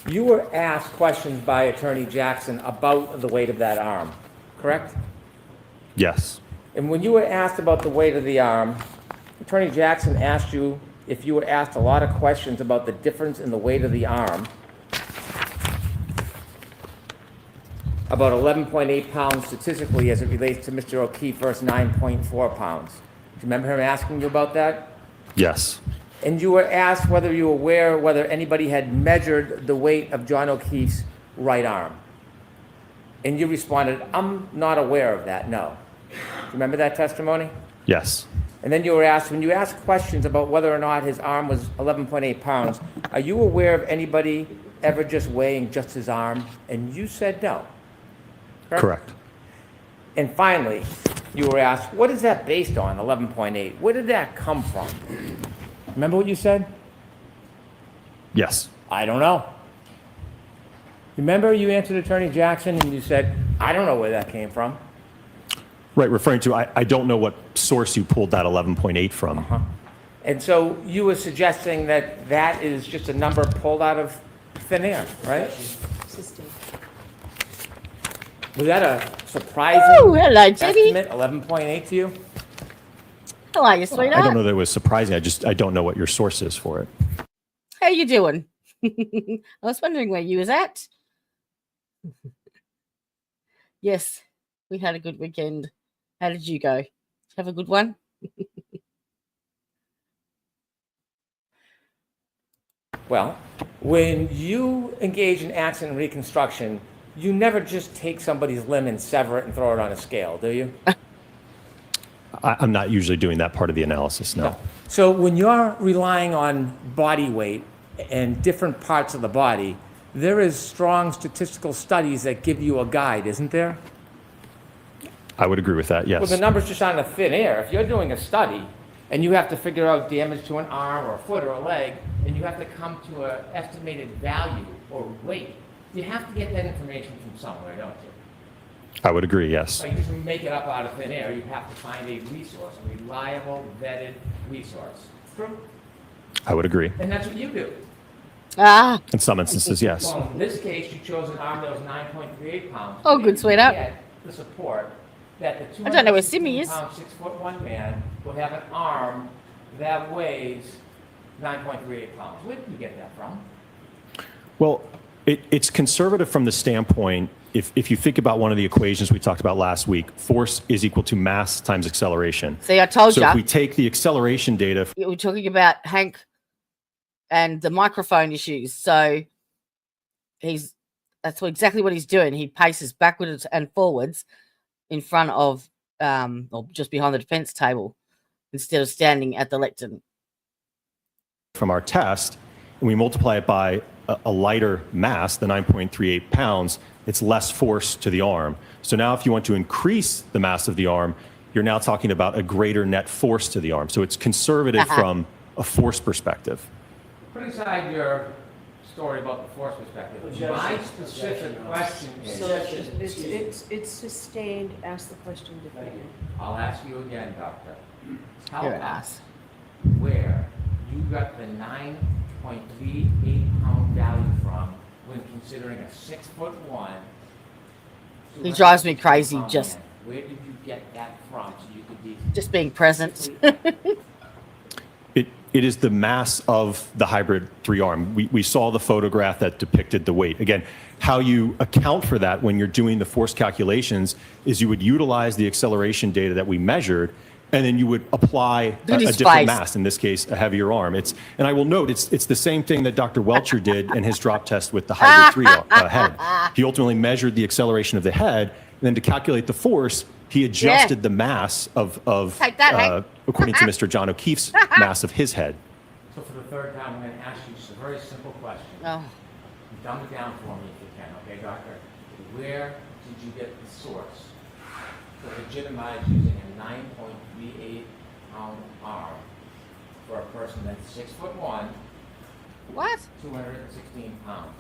You were asked questions by Attorney Jackson about the weight of that arm, correct? Yes. And when you were asked about the weight of the arm, Attorney Jackson asked you if you were asked a lot of questions about the difference in the weight of the arm, about 11.8 pounds statistically as it relates to Mr. O'Keefe versus 9.4 pounds. Do you remember him asking you about that? Yes. And you were asked whether you were aware whether anybody had measured the weight of John O'Keefe's right arm. And you responded, I'm not aware of that, no. Do you remember that testimony? Yes. And then you were asked, when you asked questions about whether or not his arm was 11.8 pounds, are you aware of anybody ever just weighing just his arm? And you said no. Correct. And finally, you were asked, what is that based on, 11.8? Where did that come from? Remember what you said? Yes. I don't know. Remember you answered Attorney Jackson and you said, I don't know where that came from. Right, referring to, I don't know what source you pulled that 11.8 from. And so you were suggesting that that is just a number pulled out of thin air, right? Was that a surprising hello, Jenny. estimate, 11.8 to you? How are you, sweetheart? I don't know that it was surprising. I don't know what your source is for it. How you doing? I was wondering where you was at. Yes, we had a good weekend. How did you go? Have a good one? Well, when you engage in accident reconstruction, you never just take somebody's limb and sever it and throw it on a scale, do you? I'm not usually doing that part of the analysis, no. So when you're relying on body weight and different parts of the body, there is strong statistical studies that give you a guide, isn't there? I would agree with that, yes. Well, the numbers just aren't a thin air. If you're doing a study and you have to figure out damage to an arm or a foot or a leg, and you have to come to an estimated value or weight, you have to get that information from somewhere, don't you? I would agree, yes. So you just make it up out of thin air. You have to find a resource, a reliable, vetted resource. True? I would agree. And that's what you do. Ah, In some instances, yes. Well, in this case, you chose an arm that was 9.38 pounds. Oh, good, sweetheart. Get the support that the I don't know where Simi is. 216-pound, 6'1" man would have an arm that weighs 9.38 pounds. Where did you get that from? Well, it's conservative from the standpoint, if you think about one of the equations we talked about last week, force is equal to mass times acceleration. see, I told So you. if we take the acceleration data, We're talking about Hank and the microphone issues. So that's exactly what he's doing. He paces backwards and forwards in front of, or just behind the defense table, instead of standing at the lectern. from our test, and we multiply it by a lighter mass, the 9.38 pounds, it's less force to the arm. So now if you want to increase the mass of the arm, you're now talking about a greater net force to the arm. So it's conservative from a force perspective. Put aside your story about the force perspective. My specific question is... So it's sustained. Ask the question differently. I'll ask you again, Doctor. Tell You're an us where you got the 9.38 pound value from when considering a 6'1". He drives me crazy just... Where did you get that from so you could be... just being present. It is the mass of the hybrid 3-arm. We saw the photograph that depicted the weight. Again, how you account for that when you're doing the force calculations is you would utilize the acceleration data that we measured, and then you would apply a different mass, in this case, a heavier arm. And I will note, it's the same thing that Dr. Welcher did in his drop test with the hybrid 3 head. He ultimately measured the acceleration of the head, and then to calculate the force, he adjusted the mass of according to Mr. John O'Keefe's mass of his head. So for the third time, I'm going to ask you just a very simple question. Oh. Dumb it down for me if you can, okay, Doctor? Where did you get the source to legitimize using a 9.38 pound arm for a person that's 6'1", What? 216 pounds?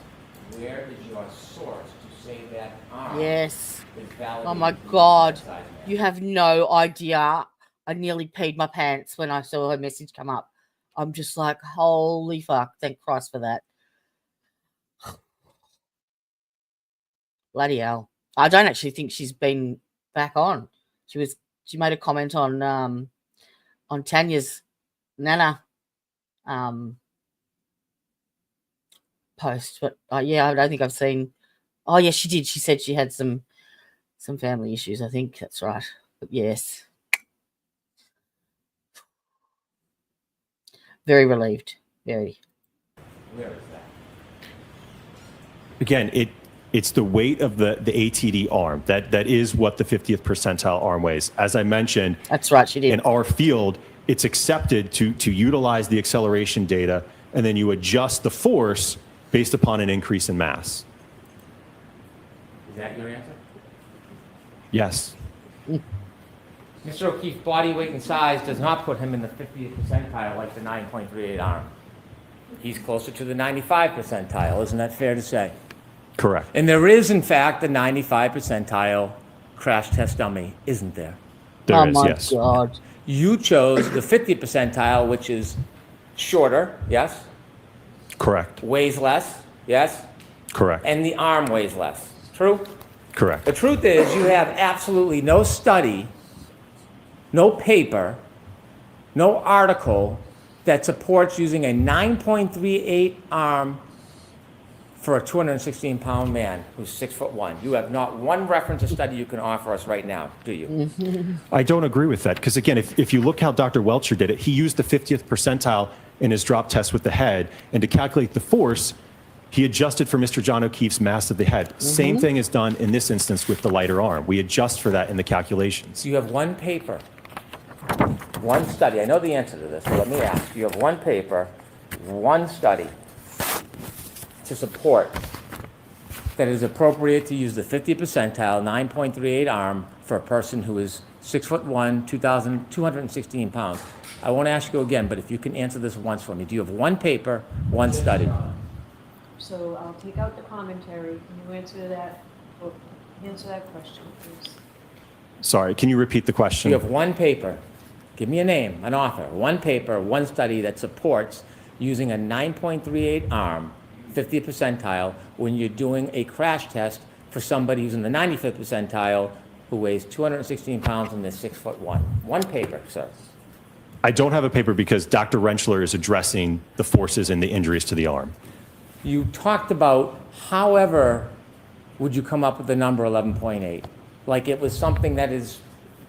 Where is your source to say that arm Yes. is validated? Oh my to use God. that size man? You have no idea. I nearly peed my pants when I saw her message come up. I'm just like, holy fuck. Thank Christ for that. Bloody hell. I don't actually think she's been back on. She made a comment on Tanya's Nana post, but yeah, I don't think I've seen. Oh yeah, she did. She said she had some family issues. I think that's right. But yes, very relieved. Very. Where is that? Again, it's the weight of the ATD arm. That is what the 50th percentile arm weighs. As I mentioned, That's right. She did. in our field, it's accepted to utilize the acceleration data, and then you adjust the force based upon an increase in mass. Is that your answer? Yes. Mr. O'Keefe's body weight and size does not put him in the 50th percentile like the 9.38 arm. He's closer to the 95 percentile. Isn't that fair to say? Correct. And there is, in fact, the 95 percentile crash test dummy, isn't there? There is, my yes. God. You chose the 50th percentile, which is shorter, yes? Correct. Weighs less, yes? Correct. And the arm weighs less. True? Correct. The truth is, you have absolutely no study, no paper, no article that supports using a 9.38 arm for a 216-pound man who's 6'1". You have not one reference or study you can offer us right now, do you? I don't agree with that because, again, if you look how Dr. Welcher did it, he used the 50th percentile in his drop test with the head, and to calculate the force, he adjusted for Mr. John O'Keefe's mass of the head. Same thing is done in this instance with the lighter arm. We adjust for that in the calculations. So you have one paper, one study. I know the answer to this, so let me ask. You have one paper, one study to support that it is appropriate to use the 50th percentile 9.38 arm for a person who is 6'1", 216 pounds. I won't ask you again, but if you can answer this once for me. Do you have one paper, one study? So I'll take out the commentary. Can you answer that question, please? Sorry, can you repeat the question? You have one paper. Give me a name, an author. One paper, one study that supports using a 9.38 arm, 50th percentile, when you're doing a crash test for somebody who's in the 95th percentile who weighs 216 pounds and is 6'1". One paper, sir. I don't have a paper because Dr. Rentschler is addressing the forces and the injuries to the arm. You talked about, however, would you come up with the number 11.8? Like it was something that is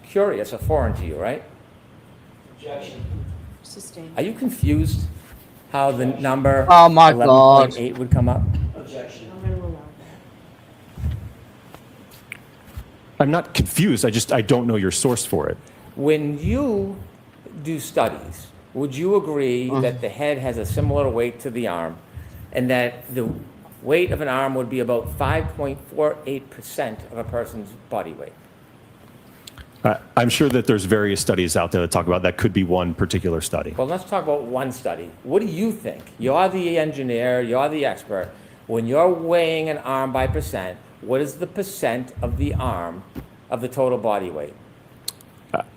curious or foreign to you, right? Objection. Sustained. Are you confused how the number Oh my God. 11.8 would come up? Objection. I'm going to allow that. I'm not confused. I don't know your source for it. When you do studies, would you agree that the head has a similar weight to the arm and that the weight of an arm would be about 5.48% of a person's body weight? I'm sure that there's various studies out there that talk about that could be one particular study. Well, let's talk about one study. What do you think? You're the engineer, you're the expert. When you're weighing an arm by percent, what is the percent of the arm of the total body weight?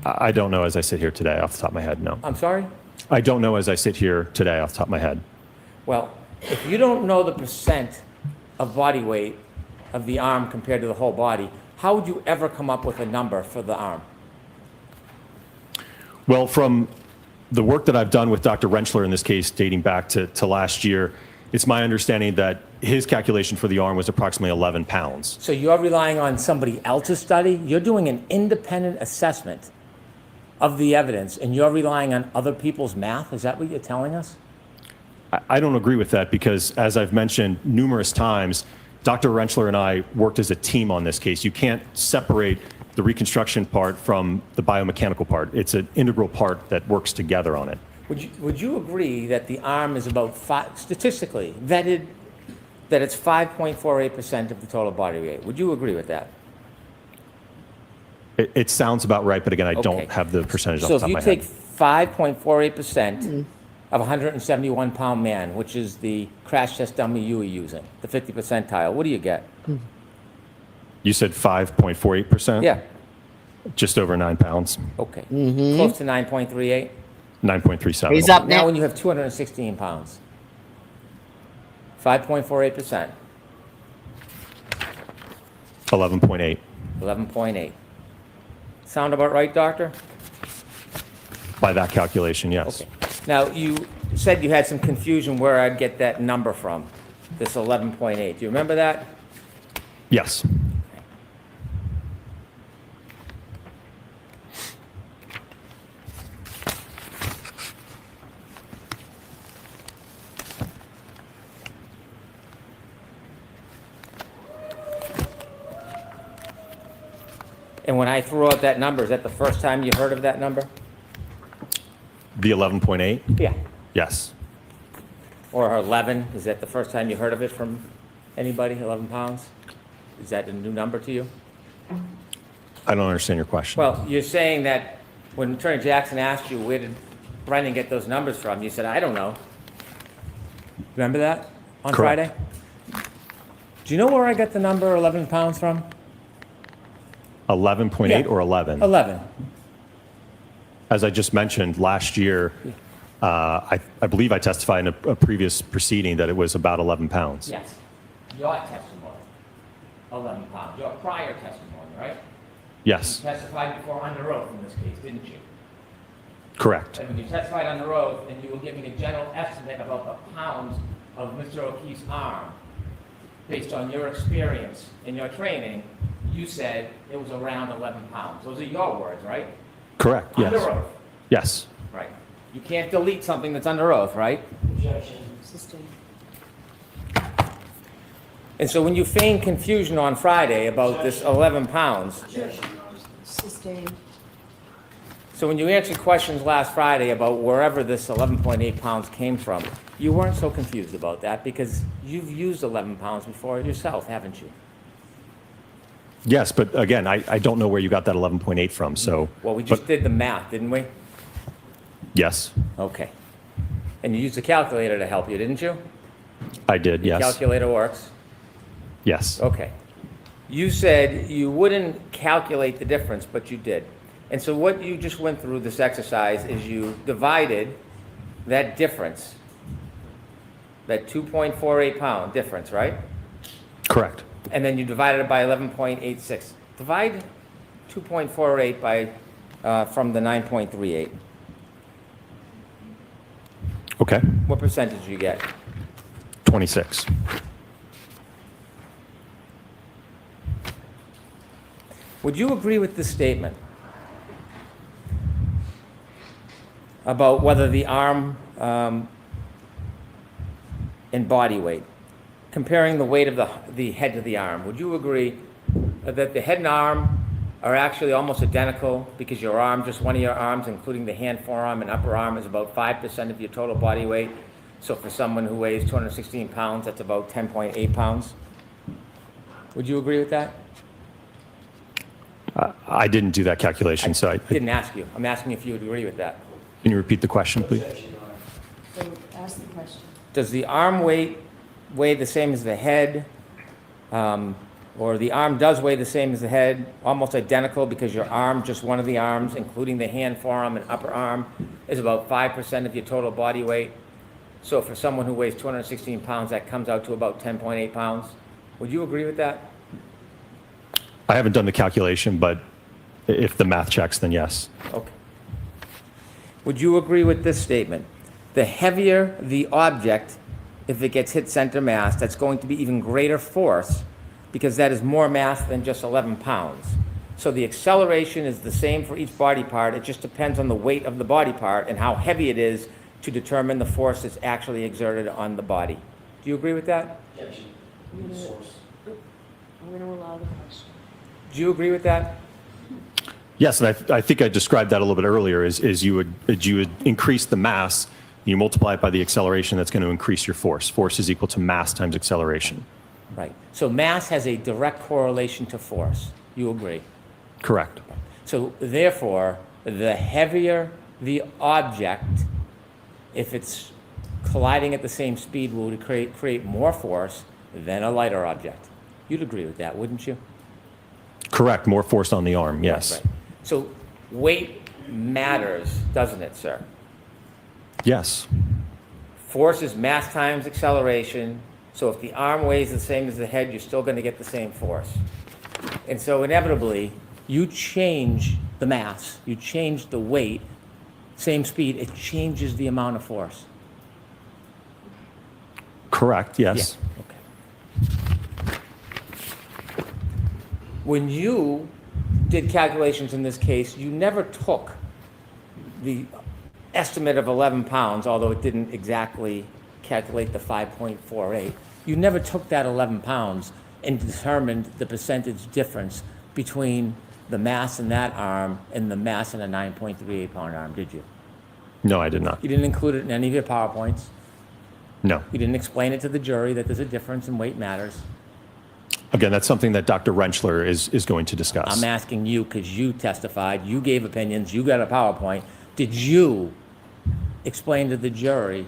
I don't know as I sit here today off the top of my head, no. I'm sorry? I don't know as I sit here today off the top of my head. Well, if you don't know the percent of body weight of the arm compared to the whole body, how would you ever come up with a number for the arm? Well, from the work that I've done with Dr. Rentschler in this case, dating back to last year, it's my understanding that his calculation for the arm was approximately 11 pounds. So you're relying on somebody else's study? You're doing an independent assessment of the evidence, and you're relying on other people's math? Is that what you're telling us? I don't agree with that because, as I've mentioned numerous times, Dr. Rentschler and I worked as a team on this case. You can't separate the reconstruction part from the biomechanical part. It's an integral part that works together on it. Would you agree that the arm is about statistically vetted, that it's 5.48% of the total body weight? Would you agree with that? It sounds about right, but again, I Okay. don't have the percentage off So the if top you of my take head. 5.48% of a 171-pound man, which is the crash test dummy you were using, the 50 percentile, what do you get? You said 5.48%? Yeah, Just over 9 pounds, okay. Close to 9.38. 9.37. He's up Now now. when you have 216 pounds, 5.48%. 11.8. 11.8. Sound about right, doctor? By that calculation, yes. Okay. Now, you said you had some confusion where I'd get that number from, this 11.8. Do you remember that? Yes. And when I threw out that number, is that the first time you heard of that number? The 11.8? Yeah. Yes. Or 11, is that the first time you heard of it from anybody, 11 pounds? Is that a new number to you? I don't understand your question. Well, you're saying that when Attorney Jackson asked you, where did Brendan get those numbers from? You said, I don't know. Remember that on Correct. Friday? Do you know where I got the number 11 pounds from? 11.8 Yeah. or 11? 11. As I just mentioned, last year, I believe I testified in a previous proceeding that it was about 11 pounds. Yes. Your testimony, 11 pounds. Your prior testimony, right? Yes, You testified before under oath in this case, didn't you? correct. And when you testified under oath and you were giving a general estimate about the pounds of Mr. O'Keefe's arm, based on your experience and your training, you said it was around 11 pounds. Those are your words, right? Correct, yes. Under oath. Yes. Right. You can't delete something that's under oath, right? Objection. Sustained. And so when you feigned confusion on Friday about this 11 pounds, Objection, Your Honor. Sustained. so when you answered questions last Friday about wherever this 11.8 pounds came from, you weren't so confused about that because you've used 11 pounds before yourself, haven't you? Yes, but again, I don't know where you got that 11.8 from, so. Well, we just did the math, didn't we? Yes, Okay. And you used a calculator to help you, didn't you? I did, yes. Calculator works. Yes, Okay. You said you wouldn't calculate the difference, but you did. And so what you just went through this exercise is you divided that difference, that 2.48 pound difference, right? correct. And then you divided it by 11.86. Divide 2.48 by, from the 9.38. Okay, What percentage do you get? 26. Would you agree with this statement about whether the arm and body weight, comparing the weight of the head to the arm, would you agree that the head and arm are actually almost identical because your arm, just one of your arms, including the hand, forearm, and upper arm, is about 5% of your total body weight? So for someone who weighs 216 pounds, that's about 10.8 pounds. Would you agree with that? I didn't do that calculation, so Didn't ask you. I'm asking if you would agree with that. can you repeat the question, please? Objection, Your Honor. So ask the question. Does the arm weigh the same as the head? Or the arm does weigh the same as the head, almost identical because your arm, just one of the arms, including the hand, forearm, and upper arm, is about 5% of your total body weight. So for someone who weighs 216 pounds, that comes out to about 10.8 pounds. Would you agree with that? I haven't done the calculation, but if the math checks, then yes. Okay. Would you agree with this statement? The heavier the object, if it gets hit center mass, that's going to be even greater force because that is more mass than just 11 pounds. So the acceleration is the same for each body part. It just depends on the weight of the body part and how heavy it is to determine the force that's actually exerted on the body. Do you agree with that? Objection. I'm gonna- Source. I'm going to allow the question. Do you agree with that? Yes, and I think I described that a little bit earlier, is you would increase the mass, you multiply it by the acceleration, that's going to increase your force. Force is equal to mass times acceleration. Right. So mass has a direct correlation to force. You agree? Correct. So therefore, the heavier the object, if it's colliding at the same speed, will create more force than a lighter object. You'd agree with that, wouldn't you? Correct, more force on the arm, yes. Right. So weight matters, doesn't it, sir? Yes, Force is mass times acceleration. So if the arm weighs the same as the head, you're still going to get the same force. And so inevitably, you change the mass, you change the weight, same speed, it changes the amount of force. Correct, yes. Yeah, okay. When you did calculations in this case, you never took the estimate of 11 pounds, although it didn't exactly calculate the 5.48. You never took that 11 pounds and determined the percentage difference between the mass in that arm and the mass in a 9.38 pound arm, did you? No, I did not. You didn't include it in any of your PowerPoints. No. You didn't explain it to the jury that there's a difference and weight matters. Again, that's something that Dr. Rentschler is going to discuss. I'm asking you because you testified, you gave opinions, you got a PowerPoint. Did you explain to the jury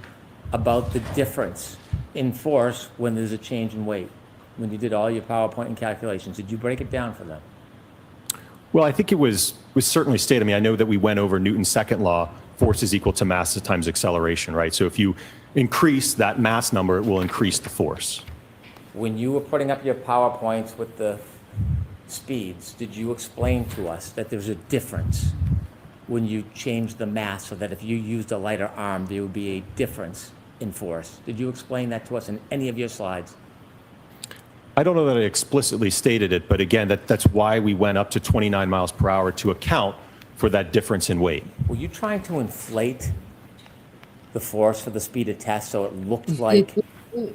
about the difference in force when there's a change in weight? When you did all your PowerPoint and calculations, did you break it down for them? Well, I think it was certainly stated. I mean, I know that we went over Newton's second law, force is equal to mass times acceleration, right? So if you increase that mass number, it will increase the force. When you were putting up your PowerPoints with the speeds, did you explain to us that there's a difference when you change the mass so that if you used a lighter arm, there would be a difference in force? Did you explain that to us in any of your slides? I don't know that I explicitly stated it, but again, that's why we went up to 29 miles per hour to account for that difference in weight. Were you trying to inflate the force for the speed of test so it looked like You're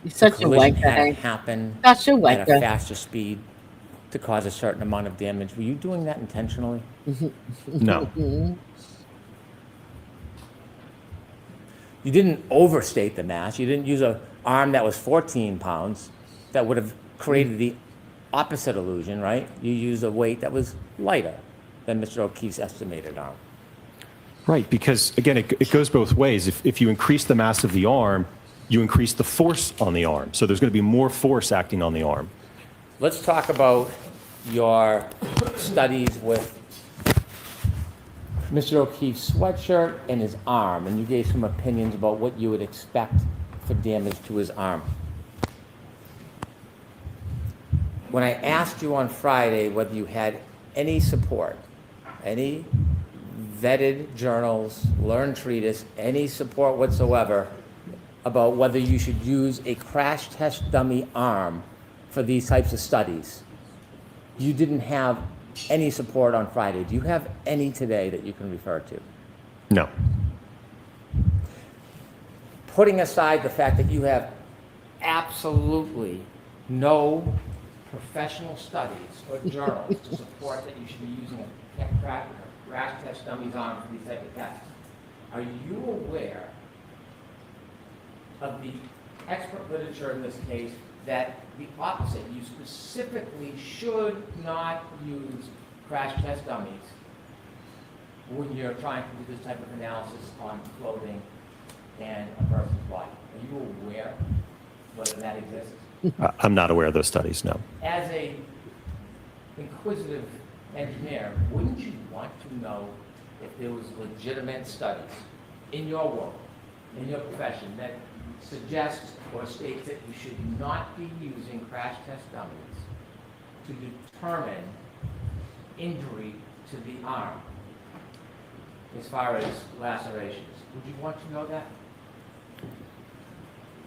such a collision wanker, had Hank. happened Such a at a wanker. faster speed to cause a certain amount of damage? Were you doing that intentionally? No. You didn't overstate the mass. You didn't use an arm that was 14 pounds that would have created the opposite illusion, right? You used a weight that was lighter than Mr. O'Keefe's estimated arm. Right, because again, it goes both ways. If you increase the mass of the arm, you increase the force on the arm. So there's going to be more force acting on the arm. Let's talk about your studies with Mr. O'Keefe's sweatshirt and his arm, and you gave some opinions about what you would expect for damage to his arm. When I asked you on Friday whether you had any support, any vetted journals, learned treatise, any support whatsoever about whether you should use a crash test dummy arm for these types of studies, you didn't have any support on Friday. Do you have any today that you can refer to? No. Putting aside the fact that you have absolutely no professional studies or journals to support that you should be using a crash test dummies arm for these type of tests, are you aware of the expert literature in this case that the opposite, you specifically should not use crash test dummies when you're trying to do this type of analysis on clothing and a person's body? Are you aware whether that exists? I'm not aware of those studies, no. As a inquisitive engineer, wouldn't you want to know if there was legitimate studies in your work, in your profession, that suggests or states that you should not be using crash test dummies to determine injury to the arm as far as lacerations? Would you want to know that?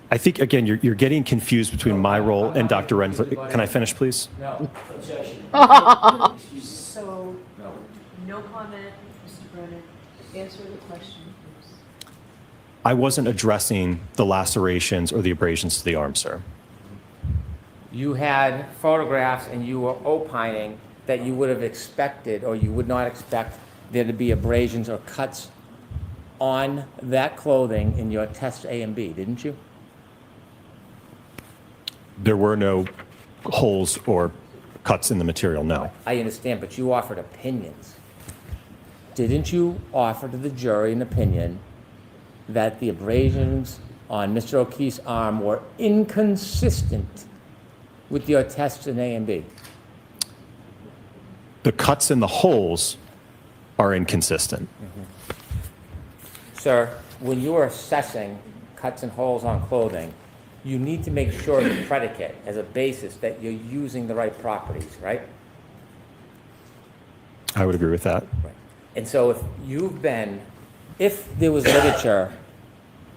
I think, again, you're getting confused between my role and Dr. Rentschler. Can I finish, please? No. So, No. no comment, Mr. Brennan. Answer the question, please. I wasn't addressing the lacerations or the abrasions to the arm, sir. You had photographs and you were opining that you would have expected or you would not expect there to be abrasions or cuts on that clothing in your test A and B, didn't you? There were no holes or cuts in the material, no. I understand, but you offered opinions. Didn't you offer to the jury an opinion that the abrasions on Mr. O'Keefe's arm were inconsistent with your tests in A and B? The cuts and the holes are inconsistent. Sir, when you were assessing cuts and holes on clothing, you need to make sure the predicate as a basis that you're using the right properties, right? I would agree with that. Right. And so if there was literature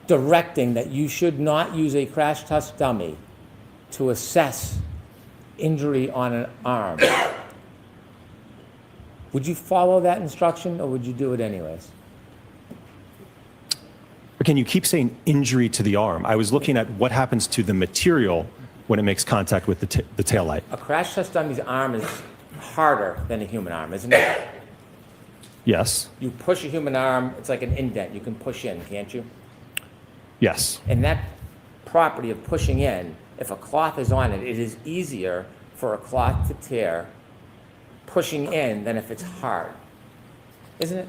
directing that you should not use a crash test dummy to assess injury on an arm, would you follow that instruction or would you do it anyways? Again, you keep saying injury to the arm. I was looking at what happens to the material when it makes contact with the taillight. A crash test dummy's arm is harder than a human arm, isn't it? Yes. You push a human arm, it's like an indent. You can push in, can't you? Yes. And that property of pushing in, if a cloth is on it, it is easier for a cloth to tear pushing in than if it's hard. Isn't it?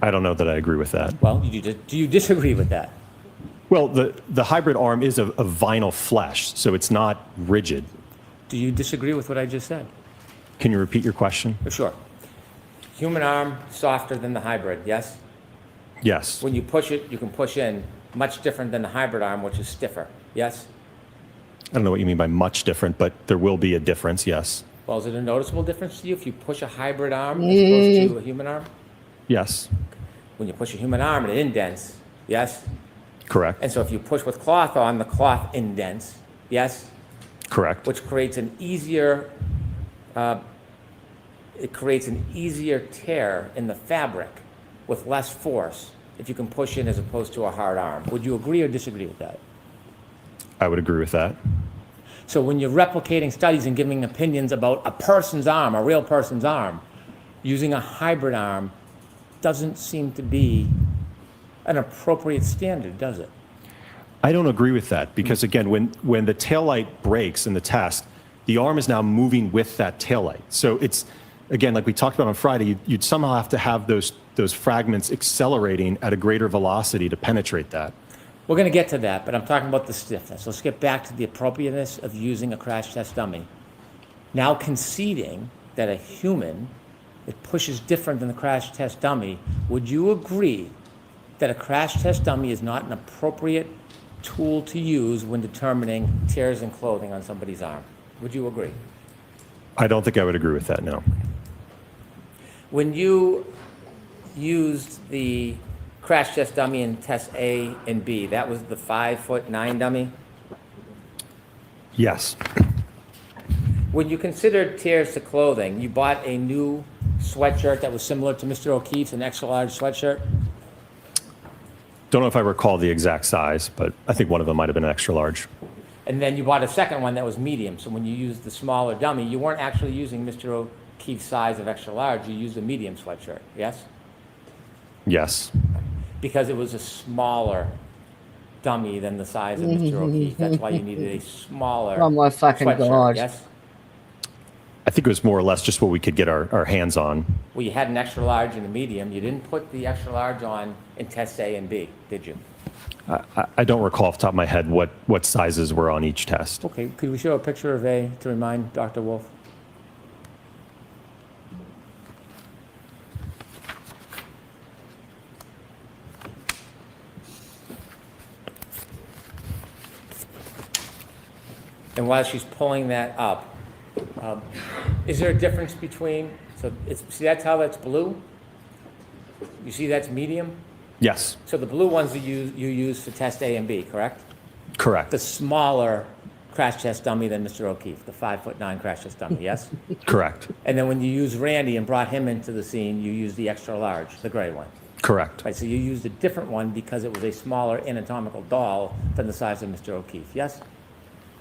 I don't know that I agree with that. Well, do you disagree with that? Well, the hybrid arm is of vinyl flesh, so it's not rigid. Do you disagree with what I just said? Can you repeat your question? Sure. Human arm, softer than the hybrid, yes? Yes. When you push it, you can push in, much different than the hybrid arm, which is stiffer, yes? I don't know what you mean by much different, but there will be a difference, yes. Well, is it a noticeable difference to you if you push a hybrid arm as opposed to a human arm? Yes. When you push a human arm, it indents, yes? Correct. And so if you push with cloth on, the cloth indents, yes? Correct. Which creates an easier, tear in the fabric with less force if you can push in as opposed to a hard arm. Would you agree or disagree with that? I would agree with that. So when you're replicating studies and giving opinions about a person's arm, a real person's arm, using a hybrid arm doesn't seem to be an appropriate standard, does it? I don't agree with that because, again, when the taillight breaks in the test, the arm is now moving with that taillight. So it's, again, like we talked about on Friday, you'd somehow have to have those fragments accelerating at a greater velocity to penetrate that. We're going to get to that, but I'm talking about the stiffness. Let's get back to the appropriateness of using a crash test dummy. Now conceding that a human, it pushes different than the crash test dummy, would you agree that a crash test dummy is not an appropriate tool to use when determining tears in clothing on somebody's arm? Would you agree? I don't think I would agree with that, no. When you used the crash test dummy in test A and B, that was the 5'9" dummy? Yes. When you considered tears to clothing, you bought a new sweatshirt that was similar to Mr. O'Keefe's, an extra large sweatshirt? Don't know if I recall the exact size, but I think one of them might have been an extra large. And then you bought a second one that was medium. So when you used the smaller dummy, you weren't actually using Mr. O'Keefe's size of extra large. You used a medium sweatshirt, yes? Yes. Because it was a smaller dummy than the size of Mr. O'Keefe. That's why you needed a smaller Oh my fucking sweatshirt, God. yes? I think it was more or less just what we could get our hands on. Well, you had an extra large and a medium. You didn't put the extra large on in test A and B, did you? I don't recall off the top of my head what sizes were on each test. Okay, could we show a picture of A to remind Dr. Wolfe? And while she's pulling that up, is there a difference between, see that's how that's blue? You see that's medium? Yes. So the blue ones you use for test A and B, correct? Correct. The smaller crash test dummy than Mr. O'Keefe, the 5'9" crash test dummy, yes? Correct. And then when you used Randy and brought him into the scene, you used the extra large, the gray one. Correct. Right, so you used a different one because it was a smaller anatomical doll than the size of Mr. O'Keefe, yes?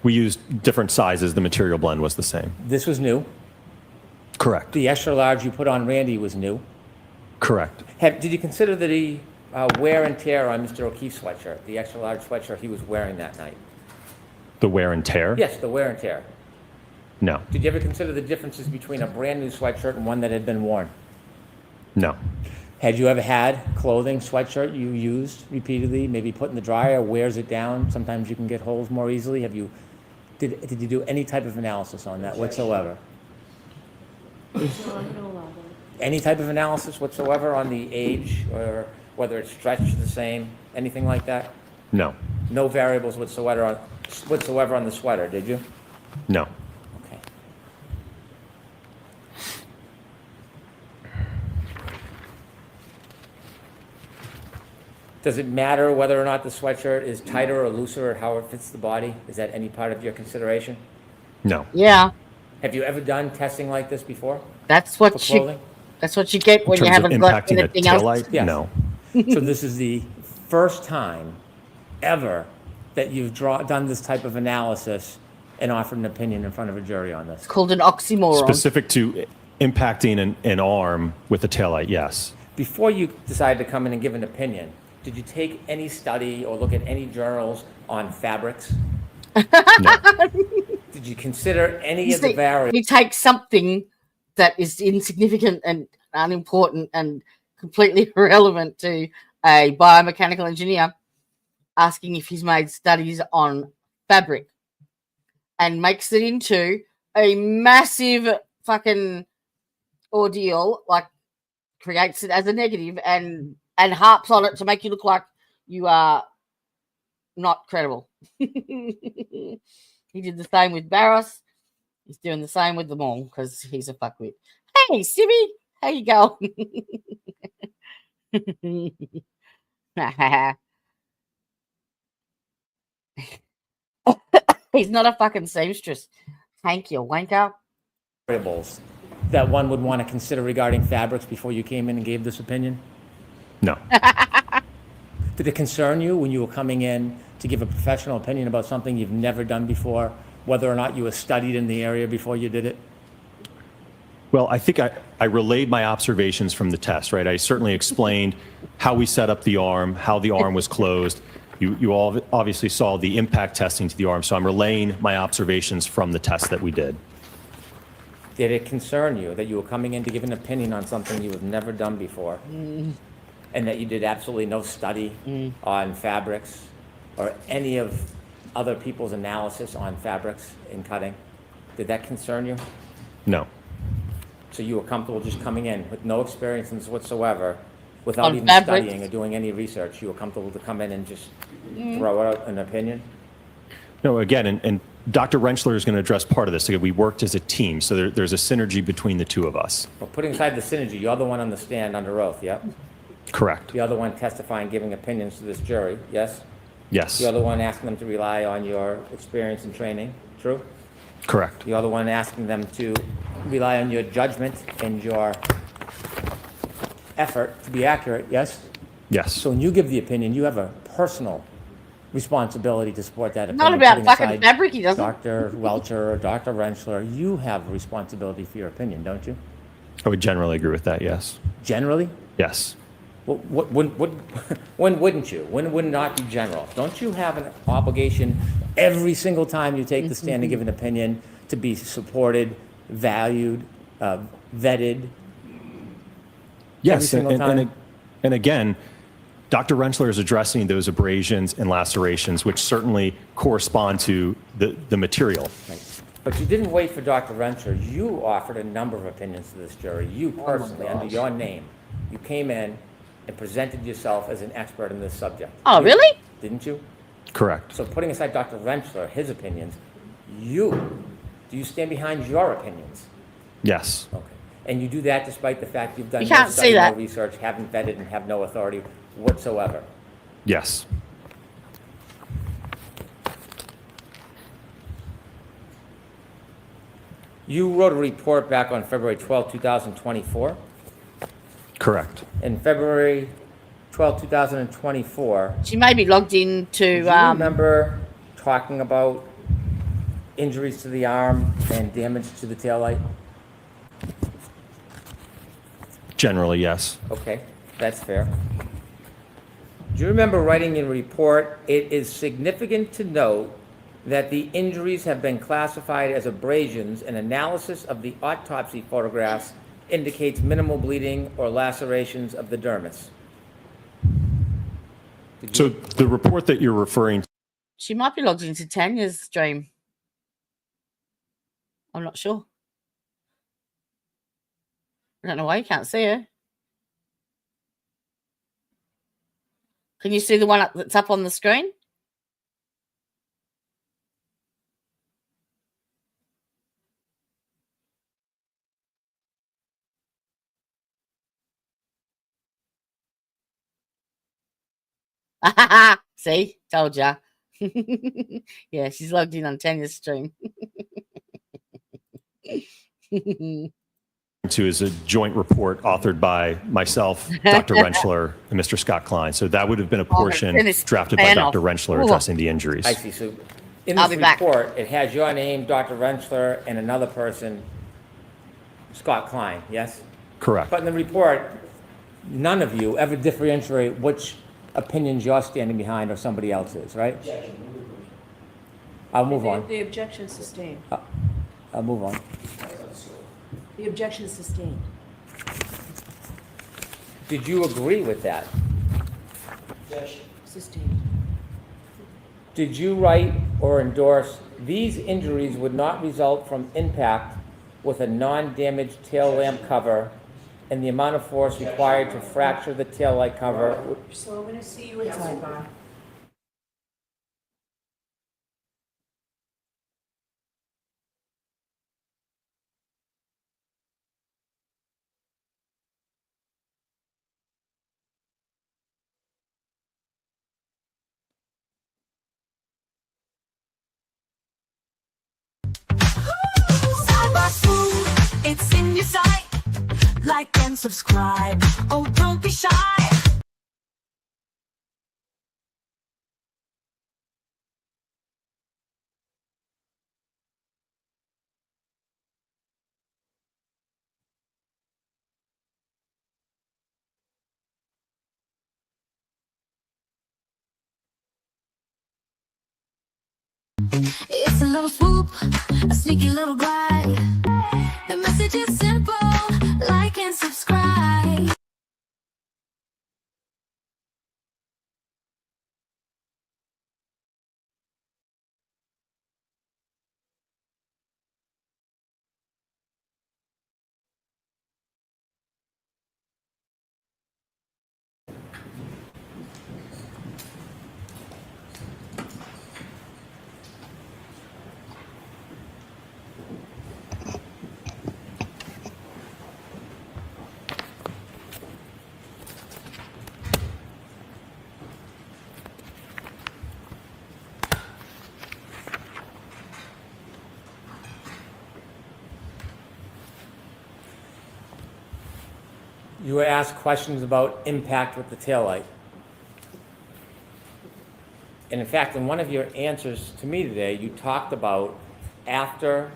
We used different sizes. The material blend was the same. This was new. Correct. The extra large you put on Randy was new. Correct. Did you consider the wear and tear on Mr. O'Keefe's sweatshirt, the extra large sweatshirt he was wearing that night? The wear and tear? Yes, the wear and tear. No. Did you ever consider the differences between a brand new sweatshirt and one that had been worn? No. Had you ever had clothing, sweatshirt you used repeatedly, maybe put in the dryer, wears it down? Sometimes you can get holes more easily. Did you do any type of analysis on that whatsoever? No, I'm gonna allow that. Any type of analysis whatsoever on the age or whether it's stretched the same, anything like that? No. No variables whatsoever on the sweater, did you? No. Okay. Does it matter whether or not the sweatshirt is tighter or looser or how it fits the body? Is that any part of your consideration? No. Yeah, Have you ever done testing like this before that's for what you clothing? that's what you get In when you terms of haven't got impacting a anything else. taillight, Yes. no. So this is the first time ever that you've done this type of analysis and offered an opinion in front of a jury on this. It's called an oxymoron. Specific to impacting an arm with a taillight, yes. Before you decided to come in and give an opinion, did you take any study or look at any journals on fabrics? No. Did you consider any You of the see, variables? you take something that is insignificant and unimportant and completely irrelevant to a biomechanical engineer, asking if he's made studies on fabric, and makes it into a massive fucking ordeal, like creates it as a negative and harps on it to make you look like you are not credible. He did the same with Barros. He's doing the same with them all because he's a fuckwit. Hey, Sibby, how you going? He's not a fucking seamstress. Thank you, wanker. Variables that one would want to consider regarding fabrics before you came in and gave this opinion? No. Did it concern you when you were coming in to give a professional opinion about something you've never done before, whether or not you were studied in the area before you did it? Well, I think I relayed my observations from the test, right? I certainly explained how we set up the arm, how the arm was closed. You all obviously saw the impact testing to the arm, so I'm relaying my observations from the test that we did. Did it concern you that you were coming in to give an opinion on something you have never done before? And that you did absolutely no study on fabrics or any of other people's analysis on fabrics in cutting? Did that concern you? No. So you were comfortable just coming in with no experience in this whatsoever, without On even fabrics? studying or doing any research? You were comfortable to come in and just throw out an opinion? No, again, and Dr. Rentschler is going to address part of this. Again, we worked as a team, so there's a synergy between the two of us. Well, putting aside the synergy, you're the one on the stand under oath, yep? Correct. You're the one testifying, giving opinions to this jury, yes? Yes. You're the one asking them to rely on your experience and training, true? Correct. You're the one asking them to rely on your judgment and your effort to be accurate, yes? Yes. So when you give the opinion, you have a personal responsibility to support that opinion. Not about putting fucking aside fabric, he doesn't. Dr. Welcher or Dr. Rentschler, you have a responsibility for your opinion, don't you? I would generally agree with that, yes. Generally? Yes. Well, when wouldn't you? When would it not be general? Don't you have an obligation every single time you take the stand to give an opinion to be supported, valued, vetted? Yes, single time? and again, Dr. Rentschler is addressing those abrasions and lacerations, which certainly correspond to the material. Right. But you didn't wait for Dr. Rentschler. You offered a number of opinions to this jury. You personally, under your name, you came in and presented yourself as an expert in this subject. Oh, really? Didn't you? Correct. So putting aside Dr. Rentschler, his opinions, do you stand behind your opinions? Yes. Okay. And you do that despite the fact you've done You no can't study, say no that. research, haven't vetted, and have no authority whatsoever. Yes. You wrote a report back on February 12, 2024. Correct. In February 12, 2024, She may be logged into. do you remember talking about injuries to the arm and damage to the taillight? Generally, yes. Okay, that's fair. Do you remember writing in a report, "It is significant to note that the injuries have been classified as abrasions and analysis of the autopsy photographs indicates minimal bleeding or lacerations of the dermis"? Did So you- the report that you're referring to, She might be logged into Tanya's stream. I'm not sure. I don't know why you can't see her. Can you see the one that's up on the screen? See, told ya. Yeah, she's logged in on Tanya's stream. To is a joint report authored by myself, Dr. Rentschler, and Mr. Scott Klein. So that would have been a portion finish drafted by fan Dr. off. Rentschler Ooh. addressing the injuries. I see. So in I'll this be back. report, it has your name, Dr. Rentschler, and another person, Scott Klein, yes? Correct. But in the report, none of you ever differentiate which opinions you're standing behind or somebody else's, right? I'll move on. The objection is sustained. I'll move on. The objection is sustained. Did you agree with that? Sustained. Did you write or endorse these injuries would not result from impact with a non-damaged tail lamp cover and the amount of force required to fracture the tail light cover? So I'm gonna see you inside, Bob. It's in your sight. Like and subscribe. Oh, don't be shy. It's a little swoop, a sneaky little glide. The message is simple, like and subscribe. You were asked questions about impact with the taillight. And in fact, in one of your answers to me today, you talked about after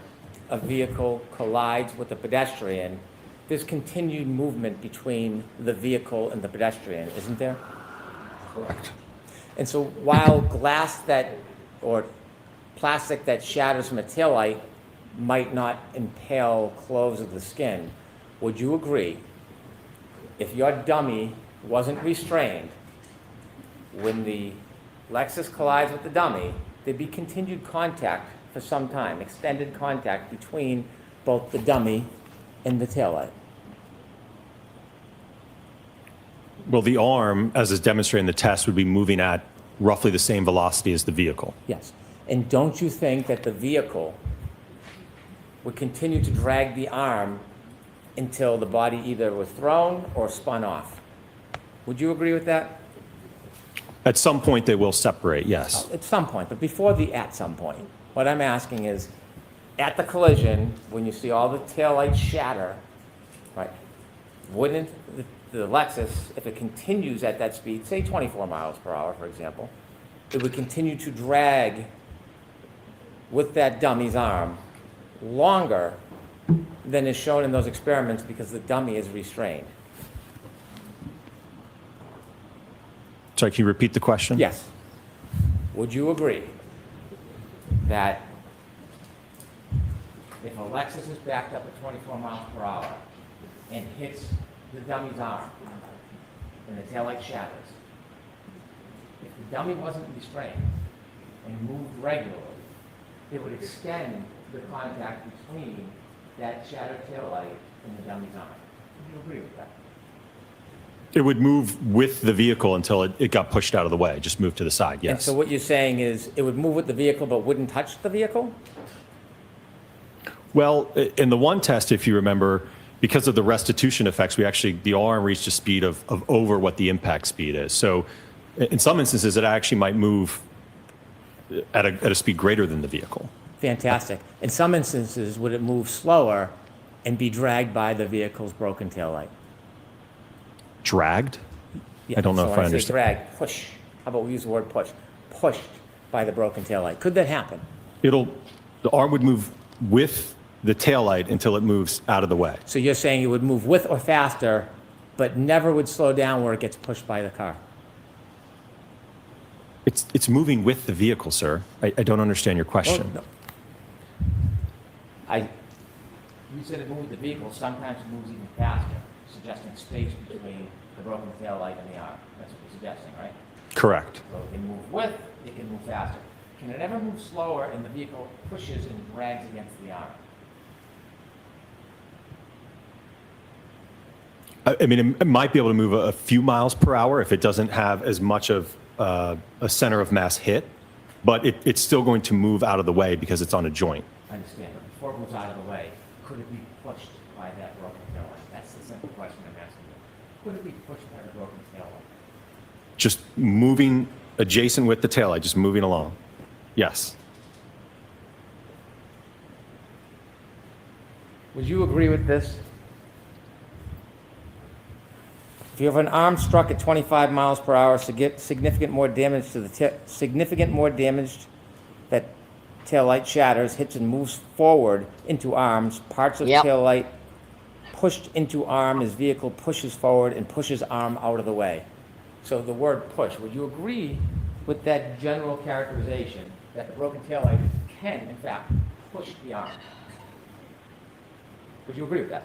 a vehicle collides with a pedestrian, there's continued movement between the vehicle and the pedestrian, isn't there? Correct. And so while glass that, or plastic that shatters from a taillight might not impale clothes of the skin, would you agree, if your dummy wasn't restrained, when the Lexus collides with the dummy, there'd be continued contact for some time, extended contact between both the dummy and the taillight? Well, the arm, as is demonstrated in the test, would be moving at roughly the same velocity as the vehicle. Yes. And don't you think that the vehicle would continue to drag the arm until the body either was thrown or spun off? Would you agree with that? At some point, they will separate, yes. At some point, but before the at some point. What I'm asking is, at the collision, when you see all the taillights shatter, right, wouldn't the Lexus, if it continues at that speed, say 24 miles per hour, for example, it would continue to drag with that dummy's arm longer than is shown in those experiments because the dummy is restrained? Sorry, can you repeat the question? Yes. Would you agree that if a Lexus is backed up at 24 miles per hour and hits the dummy's arm and the taillight shatters, if the dummy wasn't restrained and moved regularly, it would extend the contact between that shattered taillight and the dummy's arm? Would you agree with that? It would move with the vehicle until it got pushed out of the way, just move to the side, yes. And so what you're saying is it would move with the vehicle but wouldn't touch the vehicle? Well, in the one test, if you remember, because of the restitution effects, the arm reached a speed of over what the impact speed is. So In some instances, it actually might move at a speed greater than the vehicle. Fantastic. In some instances, would it move slower and be dragged by the vehicle's broken taillight? Dragged? Yeah, I don't know so if when I say understand. drag, push. How about we use the word push? Pushed by the broken taillight. Could that happen? The arm would move with the taillight until it moves out of the way. So you're saying it would move with or faster, but never would slow down where it gets pushed by the car? It's moving with the vehicle, sir. I don't understand your question. Well, no. You said it moved the vehicle, sometimes it moves even faster, suggesting space between the broken taillight and the arm. That's what you're suggesting, right? Correct. So it can move with, it can move faster. Can it ever move slower and the vehicle pushes and drags against the arm? I mean, it might be able to move a few miles per hour if it doesn't have as much of a center of mass hit, but it's still going to move out of the way because it's on a joint. I understand, but before it moves out of the way, could it be pushed by that broken taillight? That's the simple question I'm asking you. Could it be pushed by the broken taillight? Just moving adjacent with the taillight, just moving along. Yes. Would you agree with this? If you have an arm struck at 25 miles per hour, significant more damage that taillight shatters, hits and moves forward into arms, parts of Yep. taillight pushed into arm as vehicle pushes forward and pushes arm out of the way. So the word push, would you agree with that general characterization that the broken taillight can, in fact, push the arm? Would you agree with that?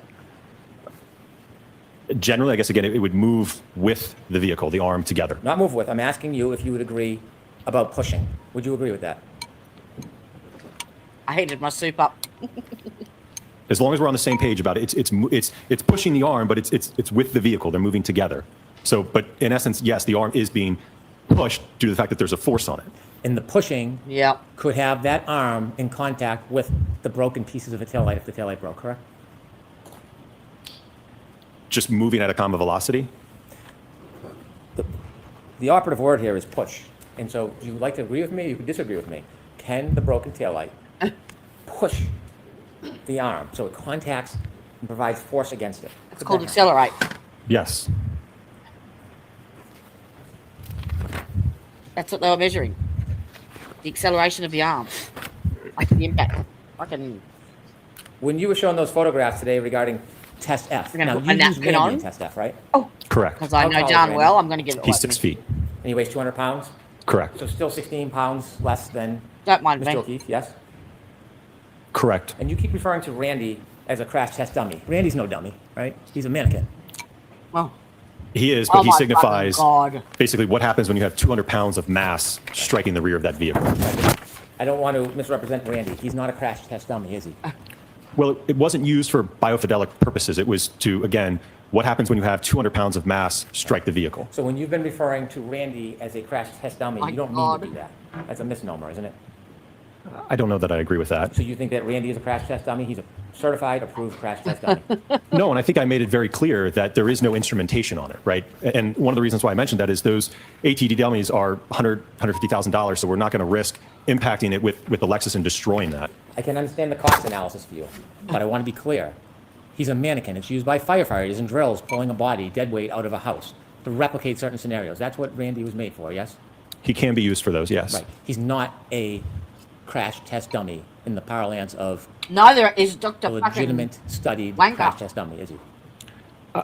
Generally, I guess, again, it would move with the vehicle, the arm together. Not move with. I'm asking you if you would agree about pushing. Would you agree with that? I heated my soup up. As long as we're on the same page about it, it's pushing the arm, but it's with the vehicle. They're moving together. So, but in essence, yes, the arm is being pushed due to the fact that there's a force on it. And the pushing Yep. could have that arm in contact with the broken pieces of the taillight if the taillight broke, correct? Just moving at a common velocity. The operative word here is push. And so you would like to agree with me, you could disagree with me. Can the broken taillight push the arm so it contacts and provides force against it? It's called accelerate. Yes. That's what they were measuring. The acceleration of the arm. Like the impact. When you were showing those photographs today regarding test F, We're gonna now put my you use napkin Randy in on. test F, right? Oh, Correct. because I How know tall is darn Randy? well I'm going to get it. He's like 6 me. feet. And he weighs 200 pounds? Correct. So still 16 pounds less than Don't mind Mr. me. O'Keefe, yes? Correct. And you keep referring to Randy as a crash test dummy. Randy's no dummy, right? He's a mannequin. Well, He is, but oh he my signifies fucking God. basically what happens when you have 200 pounds of mass striking the rear of that vehicle. I don't want to misrepresent Randy. He's not a crash test dummy, is he? Well, it wasn't used for biofidelic purposes. It was to, again, what happens when you have 200 pounds of mass strike the vehicle. So when you've been referring to Randy as a crash test dummy, My you don't God. mean to do that. That's a misnomer, isn't it? I don't know that I agree with that. So you think that Randy is a crash test dummy? He's a certified, approved crash test dummy. No, and I think I made it very clear that there is no instrumentation on it, right? And one of the reasons why I mentioned that is those ATD dummies are $150,000, so we're not going to risk impacting it with the Lexus and destroying that. I can understand the cost analysis for you, but I want to be clear. He's a mannequin. It's used by firefighters and drills pulling a body, dead weight, out of a house to replicate certain scenarios. That's what Randy was made for, yes? He can be used for those, yes. Right. He's not a crash test dummy in the parlance of Neither is a Dr. fucking legitimate studied wanker. crash test dummy, is he?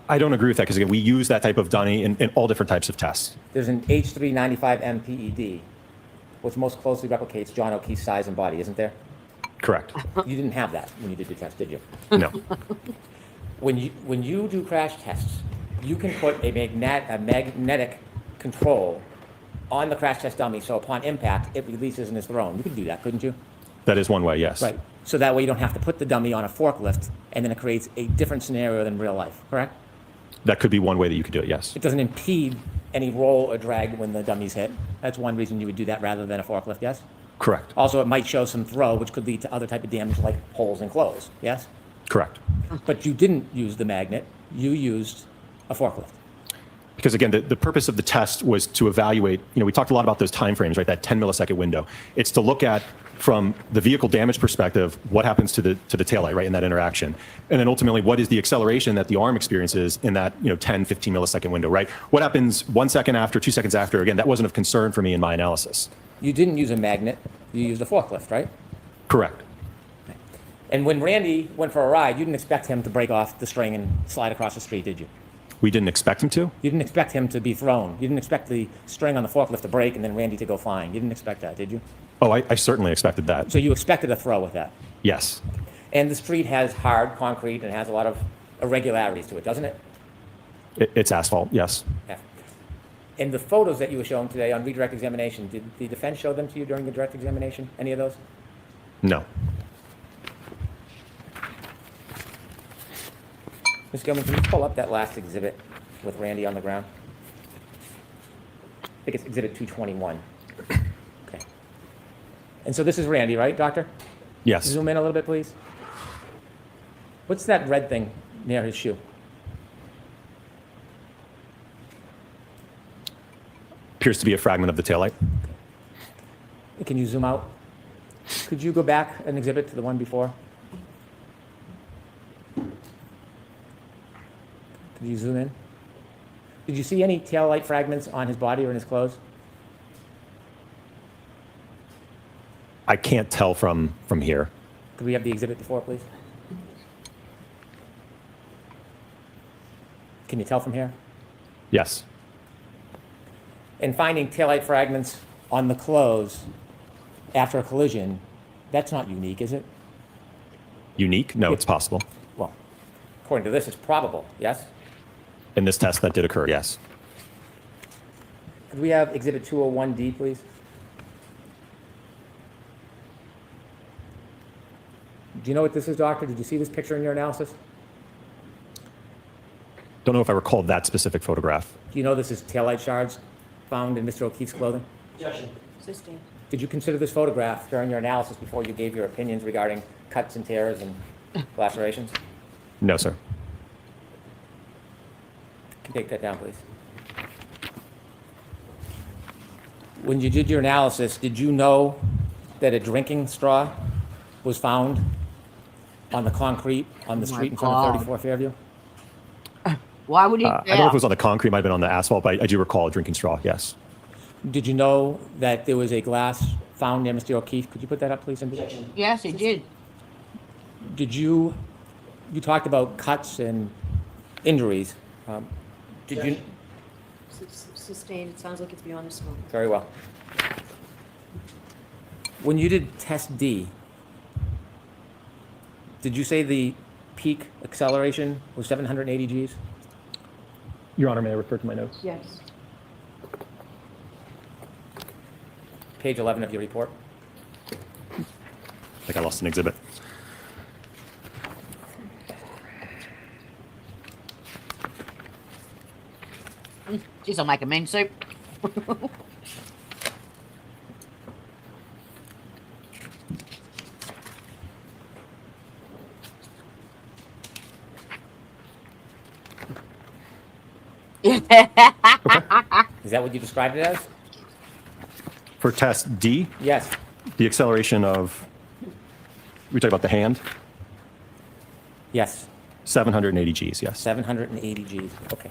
I don't agree with that because, again, we use that type of dummy in all different types of tests. There's an H395M PED, which most closely replicates John O'Keefe's size and body, isn't there? Correct. You didn't have that when you did your test, did you? No. When you do crash tests, you can put a magnetic control on the crash test dummy, so upon impact, it releases and is thrown. You could do that, couldn't you? That is one way, yes. Right. So that way you don't have to put the dummy on a forklift, and then it creates a different scenario than real life, correct? That could be one way that you could do it, yes. It doesn't impede any roll or drag when the dummy's hit. That's one reason you would do that rather than a forklift, yes? Correct. Also, it might show some throw, which could lead to other type of damage like holes in clothes, yes? Correct. But you didn't use the magnet, you used a forklift. Because again, the purpose of the test was to evaluate, we talked a lot about those timeframes, right? That 10 millisecond window. It's to look at, from the vehicle damage perspective, what happens to the taillight, right, in that interaction. And then ultimately, what is the acceleration that the arm experiences in that 10, 15 millisecond window, right? What happens 1 second after, 2 seconds after? Again, that wasn't of concern for me in my analysis. You didn't use a magnet, you used a forklift, right? Correct. And when Randy went for a ride, you didn't expect him to break off the string and slide across the street, did you? We didn't expect him to? You didn't expect him to be thrown. You didn't expect the string on the forklift to break and then Randy to go flying. You didn't expect that, did you? Oh, I certainly expected that. So you expected a throw with that. Yes. And the street has hard concrete and has a lot of irregularities to it, doesn't it? It's asphalt, yes. Yeah. And the photos that you were showing today on redirect examination, did the defense show them to you during the direct examination? Any of those? No. Ms. Gilman, can you pull up that last exhibit with Randy on the ground? I think it's exhibit 221. Okay. And so this is Randy, right, doctor? Yes. Zoom in a little bit, please. What's that red thing near his shoe? Appears to be a fragment of the taillight. Can you zoom out? Could you go back an exhibit to the one before? Could you zoom in? Did you see any taillight fragments on his body or in his clothes? I can't tell from here. Could we have the exhibit before, please? Can you tell from here? Yes. And finding taillight fragments on the clothes after a collision, that's not unique, is it? Unique? No, it's possible. Well, according to this, it's probable, yes? In this test, that did occur, yes. Could we have exhibit 201D, please? Do you know what this is, doctor? Did you see this picture in your analysis? Don't know if I recall that specific photograph. Do you know this is taillight shards found in Mr. O'Keefe's clothing? Sustained. Did you consider this photograph during your analysis before you gave your opinions regarding cuts and tears and lacerations? No, sir. Can you take that down, please? When you did your analysis, did you know that a drinking straw was found on the concrete on the Oh my street in front of God. 34 Fairview? Why would he? I don't know if it was on the concrete, it might have been on the asphalt, but I do recall a drinking straw, yes. Did you know that there was a glass found near Mr. O'Keefe? Could you put that up, please, Cindy? Yes, he did. Did you talked about cuts and injuries. Did you, Sustained, it sounds like it's beyond the scope. very well. When you did test D, did you say the peak acceleration was 780 Gs? Your Honor, may I refer to my notes? Yes. Page 11 of your report. I think I lost an exhibit. Jeez, I'll make a mean soup. Is that what you described it as? For test D, Yes. the acceleration of, we talking about the hand? Yes. 780 Gs, yes. 780 Gs. Okay.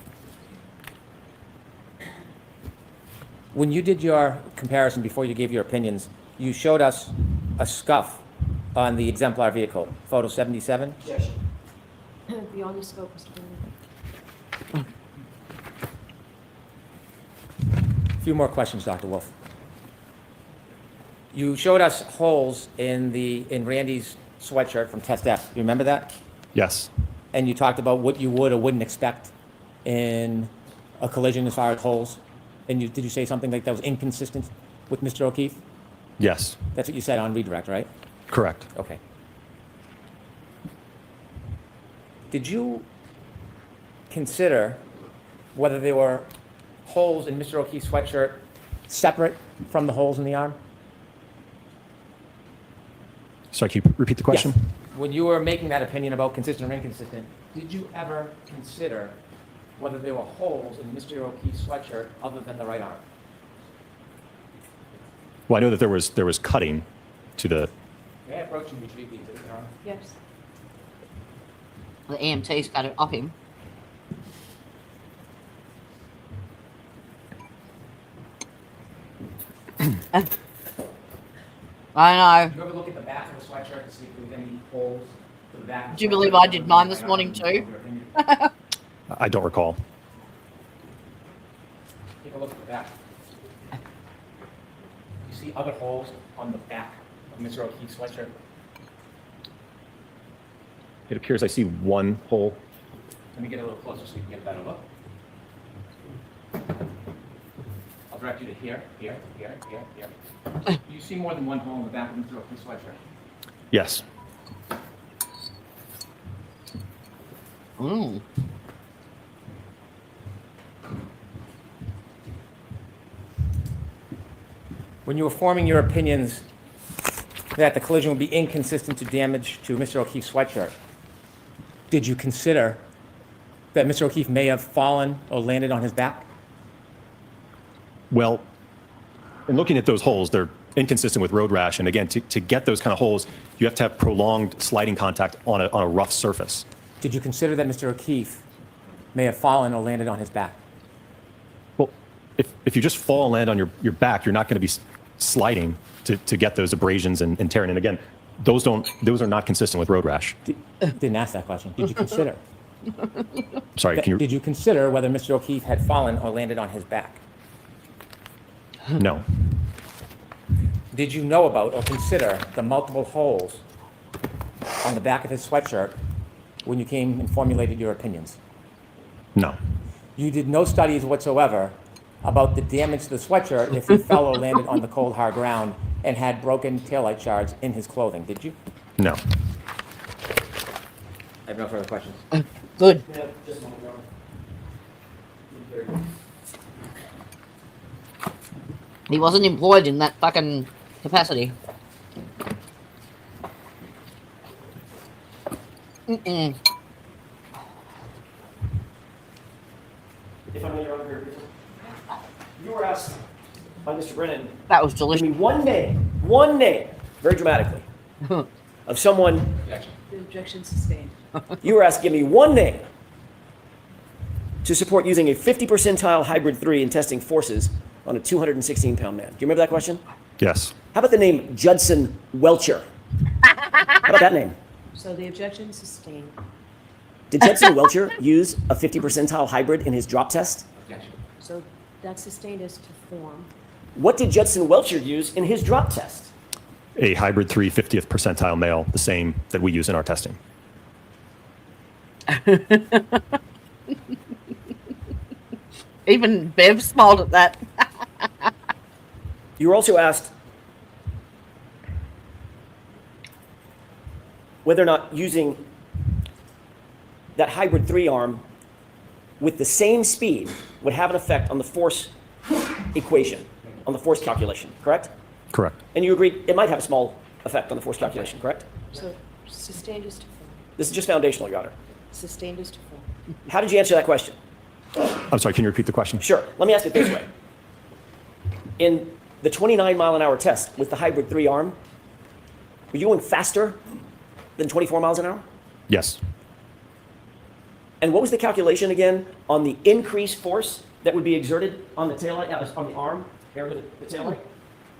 When you did your comparison before you gave your opinions, you showed us a scuff on the exemplar vehicle, photo 77. Beyond the scope, Mr. Bennett. A few more questions, Dr. Wolfe. You showed us holes in Randy's sweatshirt from test F. You remember that? Yes. And you talked about what you would or wouldn't expect in a collision as far as holes. And did you say something like that was inconsistent with Mr. O'Keefe? Yes. That's what you said on redirect, right? Correct. Okay. Did you consider whether there were holes in Mr. O'Keefe's sweatshirt separate from the holes in the arm? Sorry, can you repeat the question? Yes. When you were making that opinion about consistent or inconsistent, did you ever consider whether there were holes in Mr. O'Keefe's sweatshirt other than the right arm. Well, I know that there was cutting to the. May I approach and retrieve these, Your Honor? Yes. The EMT's got it off him. I know. You ever look at the back of the sweatshirt to see if there's any holes to the back? Do you believe I did mine this morning too? I don't recall. Take a look at the back. You see other holes on the back of Mr. O'Keefe's sweatshirt? It appears I see one hole. Let me get a little closer so you can get a better look. I'll direct you to here. You see more than one hole in the back of Mr. O'Keefe's sweatshirt? Yes. Mm. When you were forming your opinions that the collision would be inconsistent to damage to Mr. O'Keefe's sweatshirt, did you consider that Mr. O'Keefe may have fallen or landed on his back? Well, in looking at those holes, they're inconsistent with road rash. And again, to get those kind of holes, you have to have prolonged sliding contact on a rough surface. Did you consider that Mr. O'Keefe may have fallen or landed on his back? Well, if you just fall and land on your back, you're not going to be sliding to get those abrasions and tearing. And again, those are not consistent with road rash. Didn't ask that question. Did you consider? Sorry, can you? Did you consider whether Mr. O'Keefe had fallen or landed on his back? No. Did you know about or consider the multiple holes on the back of his sweatshirt when you came and formulated your opinions? No. You did no studies whatsoever about the damage to the sweatshirt if he fell or landed on the cold, hard ground and had broken taillight shards in his clothing, did you? No. I have no further questions. Good. Yeah, just a moment, Your Honor. He wasn't employed in that fucking capacity. Mm-mm. If I may, Your Honor, very briefly. You were asked by Mr. Brennan, That was give delicious. me one name, very dramatically, of someone, Objection. The objection sustained. you were asked to give me one name to support using a 50 percentile hybrid 3 in testing forces on a 216-pound man. Do you remember that question? Yes. How about the name Judson Welcher? How about that name? So the objection sustained. Did Judson Welcher use a 50 percentile hybrid in his drop test? Objection. So that's sustained as to form. What did Judson Welcher use in his drop test? A hybrid 3 50th percentile male, the same that we use in our testing. Even Bev smiled at that. You were also asked whether or not using that hybrid 3 arm with the same speed would have an effect on the force equation, on the force calculation, correct? Correct. And you agreed it might have a small effect on the force calculation, correct? So sustained as to form. This is just foundational, Your Honor. Sustained as to form. How did you answer that question? I'm sorry, can you repeat the question? Sure. Let me ask it this way. In the 29-mile-an-hour test with the hybrid 3 arm, were you going faster than 24 miles an hour? Yes. And what was the calculation again on the increased force that would be exerted on the taillight, on the arm, area of the taillight?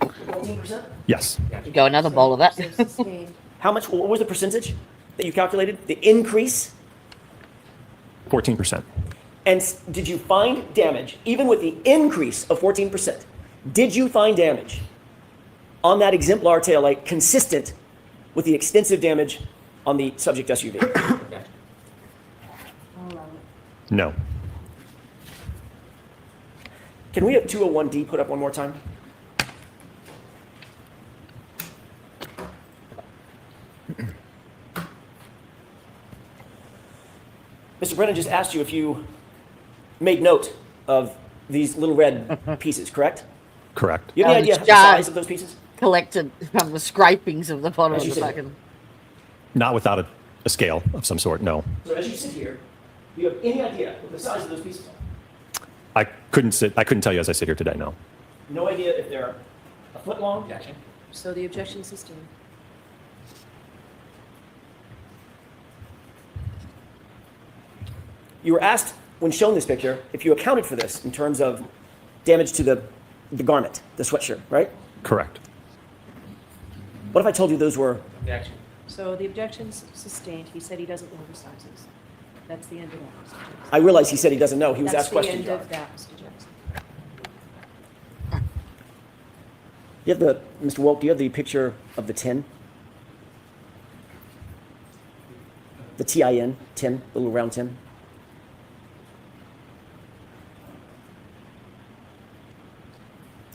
14%? Yes. Go another bowl of that. So sustained. How much, what was the percentage that you calculated? The increase? 14%. And did you find damage, even with the increase of 14%, did you find damage on that exemplar taillight consistent with the extensive damage on the subject SUV? Objection. I'll allow it. No. Can we have 201D put up one more time? Mr. Brennan just asked you if you made note of these little red pieces, correct? Correct. You have any Oh, idea it's the size of those pieces? Collected from the scrapings of the bottom As of you the said. fucking. Not without a scale of some sort, no. So as you sit here, Do you have any idea what the size of those pieces are? I couldn't tell you as I sit here today, no. No idea if they're a foot long? Objection. So the objection is sustained. You were asked, when shown this picture, if you accounted for this in terms of damage to the garment, the sweatshirt, right? Correct. What if I told you those were, Objection. So the objection's sustained. He said he doesn't know the sizes. That's the end of that, Mr. Jackson. I realize he said he doesn't know, he was That's asked the questions. end of that, Mr. Jackson. You have Mr. Wolfe, do you have the picture of the tin? The TIN, tin, the little round tin? Do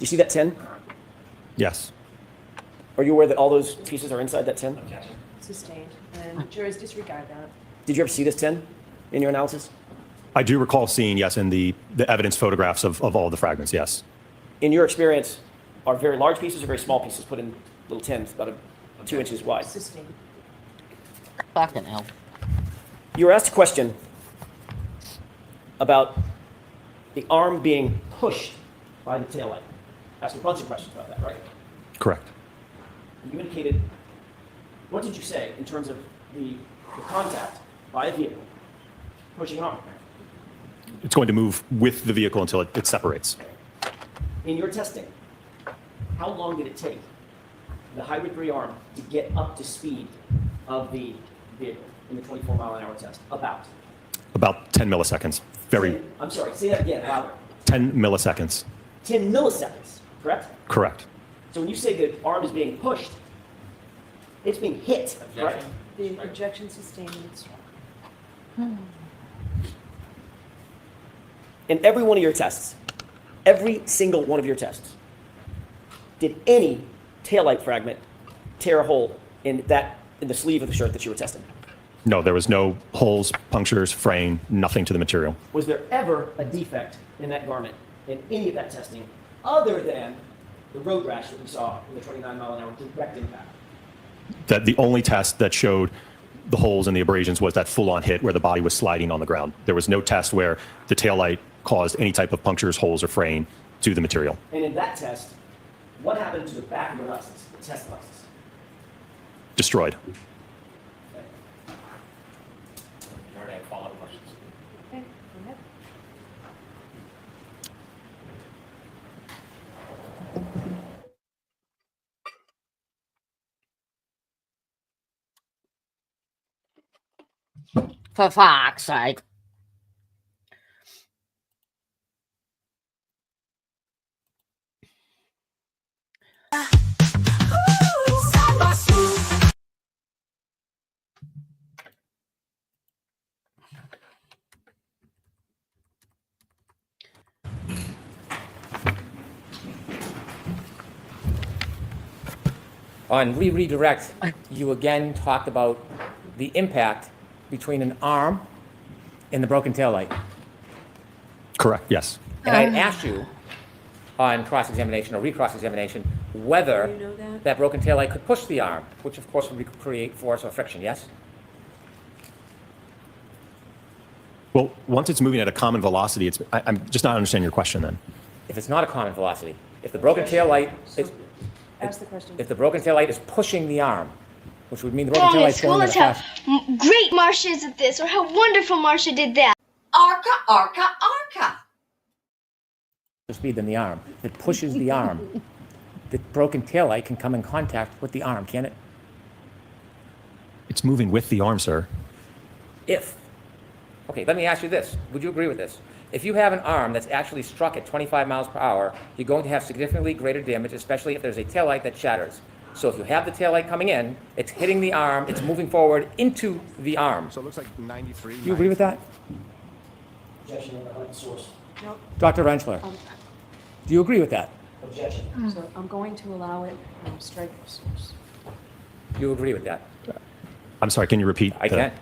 you see that tin? Yes. Are you aware that all those pieces are inside that tin? Objection. Sustained. And jurors disregard that. Did you ever see this tin in your analysis? I do recall seeing, yes, in the evidence photographs of all the fragments, yes. In your experience, are very large pieces or very small pieces put in little tins about 2 inches wide? Sustained. Fucking hell. You were asked a question about the arm being pushed by the taillight. Asked a bunch of questions about that, right? Correct. You indicated, what did you say in terms of the contact by a vehicle pushing an arm? It's going to move with the vehicle until it separates. In your testing, how long did it take the hybrid 3 arm to get up to speed of the vehicle in the 24-mile-an-hour test? About 10 milliseconds. I'm sorry, say that again, louder. 10 milliseconds. 10 milliseconds, correct? Correct. So when you say the arm is being pushed, it's being hit, right? Objection. The objection sustained and it's struck. In every one of your tests, every single one of your tests, did any taillight fragment tear a hole in the sleeve of the shirt that you were testing? No, there was no holes, punctures, fraying, nothing to the material. Was there ever a defect in that garment in any of that testing other than the road rash that we saw in the 29-mile-an-hour direct impact? That the only test that showed the holes and the abrasions was that full-on hit where the body was sliding on the ground. There was no test where the taillight caused any type of punctures, holes, or fraying to the material. And in that test, what happened to the back of your license, the test license? Destroyed. Okay. You already have follow-up questions. Okay, go ahead. For fuck's sake. On redirect, you again talked about the impact between an arm and the broken taillight. Correct, yes. And I had asked you on cross-examination or recross-examination whether You know that? that broken taillight could push the arm, which of course would create force or friction, yes? Well, once it's moving at a common velocity, I'm just not understanding your question then. If it's not a common velocity, if the broken taillight is, Ask the question. if the broken taillight is pushing the arm, which would mean the broken Mom at taillight's school going is at a how fast. great Marcia is at this, or how wonderful Marcia did that. ARCCA. Speed than the arm. If it pushes the arm, the broken taillight can come in contact with the arm, can it? It's moving with the arm, sir. Okay, let me ask you this. Would you agree with this? If you have an arm that's actually struck at 25 miles per hour, you're going to have significantly greater damage, especially if there's a taillight that shatters. So if you have the taillight coming in, it's hitting the arm, it's moving forward into the arm. So it looks like 93. Do you agree with that? Objection on the height source. No, Dr. Rentschler, do you agree with that? Objection. so I'm going to allow it strike source. You agree with that? I'm sorry, can you repeat? I can.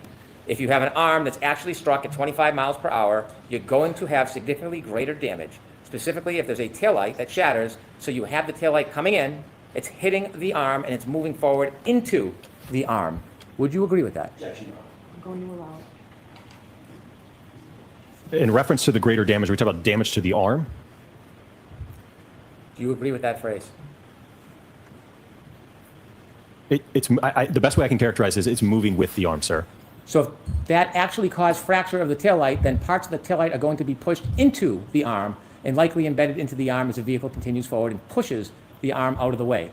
If you have an arm that's actually struck at 25 miles per hour, you're going to have significantly greater damage. Specifically, if there's a taillight that shatters, so you have the taillight coming in, it's hitting the arm, and it's moving forward into the arm. Would you agree with that? Objection. I'm going to allow it. In reference to the greater damage, we talk about damage to the arm. Do you agree with that phrase? The best way I can characterize this is it's moving with the arm, sir. So if that actually caused fracture of the taillight, then parts of the taillight are going to be pushed into the arm and likely embedded into the arm as the vehicle continues forward and pushes the arm out of the way.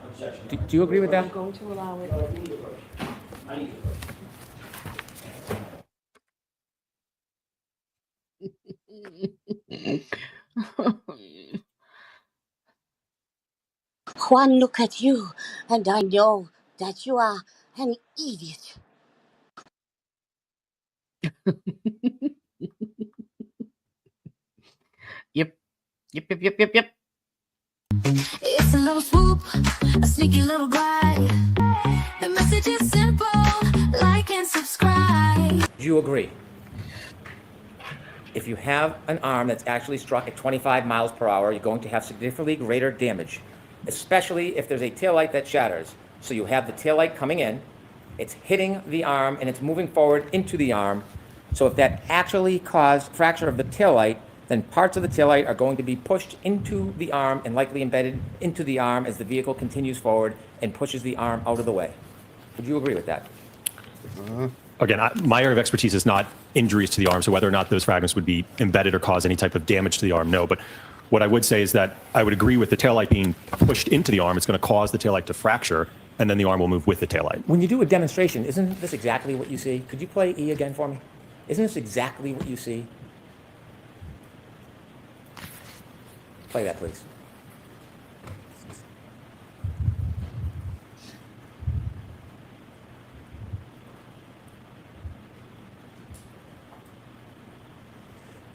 Do you agree with I'm that? going to allow it. One look at you, and I know that you are an idiot. Yep. Yep. It's a little swoop, a sneaky little glide. The message is simple, like and subscribe. Do you agree? If you have an arm that's actually struck at 25 miles per hour, you're going to have significantly greater damage, especially if there's a taillight that shatters. So you have the taillight coming in, it's hitting the arm, and it's moving forward into the arm. So if that actually caused fracture of the taillight, then parts of the taillight are going to be pushed into the arm and likely embedded into the arm as the vehicle continues forward and pushes the arm out of the way. Would you agree with that? Again, my area of expertise is not injuries to the arm, so whether or not those fragments would be embedded or cause any type of damage to the arm, no. But what I would say is that I would agree with the taillight being pushed into the arm. It's going to cause the taillight to fracture, and then the arm will move with the taillight. When you do a demonstration, isn't this exactly what you see? Could you play E again for me? Isn't this exactly what you see? Play that, please.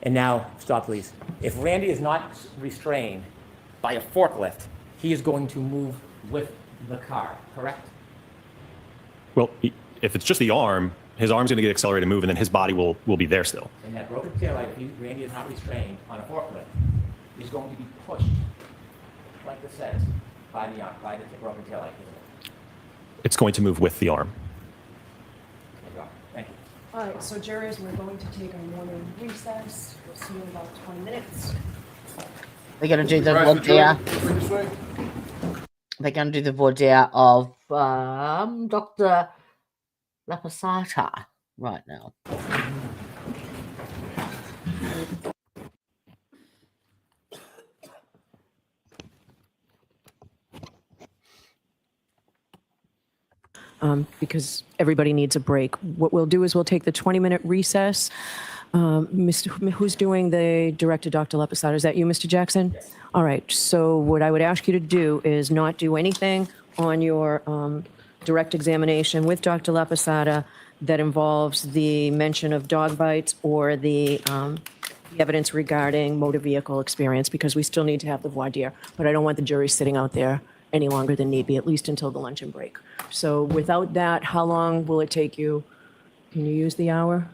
And now, stop, please. If Randy is not restrained by a forklift, he is going to move with the car, correct? Well, if it's just the arm, his arm's going to get accelerated and move, and then his body will be there still. And that broken taillight, if Randy is not restrained on a forklift, is going to be pushed, like this says, by the broken taillight. It's going to move with the arm. There you go. Thank you. All right, so jurors, we're going to take a morning recess. We'll see you in about 20 minutes. They're going to do the voir dire. They're going to do the voir dire of Dr. Lapasata right now. Because everybody needs a break. What we'll do is we'll take the 20-minute recess. Who's doing the directed Dr. Lepasada? Is that you, Mr. Jackson? Yes. All right. So what I would ask you to do is not do anything on your direct examination with Dr. Lepasada that involves the mention of dog bites or the evidence regarding motor vehicle experience, because we still need to have the voir dire. But I don't want the jury sitting out there any longer than need be, at least until the luncheon break. So without that, how long will it take you? Can you use the hour?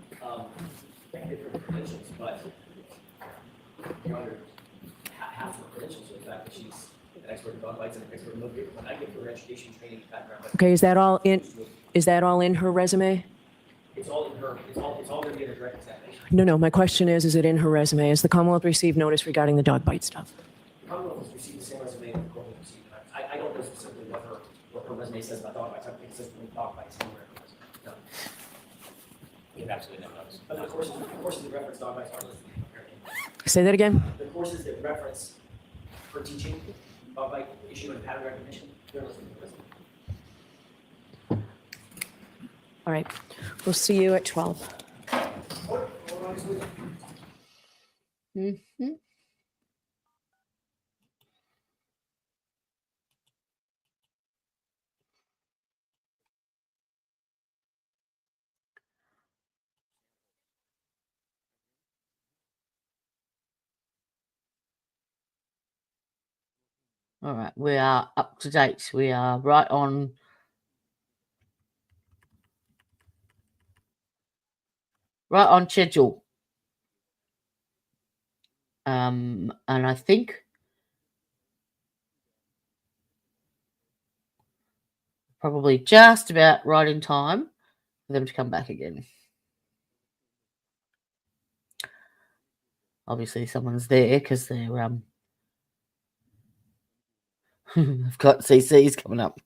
Credentials, but Your Honor, half her credentials are the fact that she's an expert in dog bites and an expert in motor vehicles. When I give her education, training, background. Okay, is that all in her resume? It's all in her. It's all going to be in her direct examination. No. My question is it in her resume? Has the Commonwealth received notice regarding the dog bite stuff? The Commonwealth has received the same resume that the court has received. I don't know specifically what her resume says about dog bites. I don't think it says dog bites anywhere in her resume. No. We have absolutely no notice. But the courses that reference dog bites are listed. Say that again? The courses that reference her teaching dog bite issue and pattern recognition, they're listed in the resume. All right. We'll see you at 12. Mm-hmm. All right, we are up to date. We are right on schedule. And I think probably just about right in time for them to come back again. Obviously, someone's there because they're I've got CCs coming up.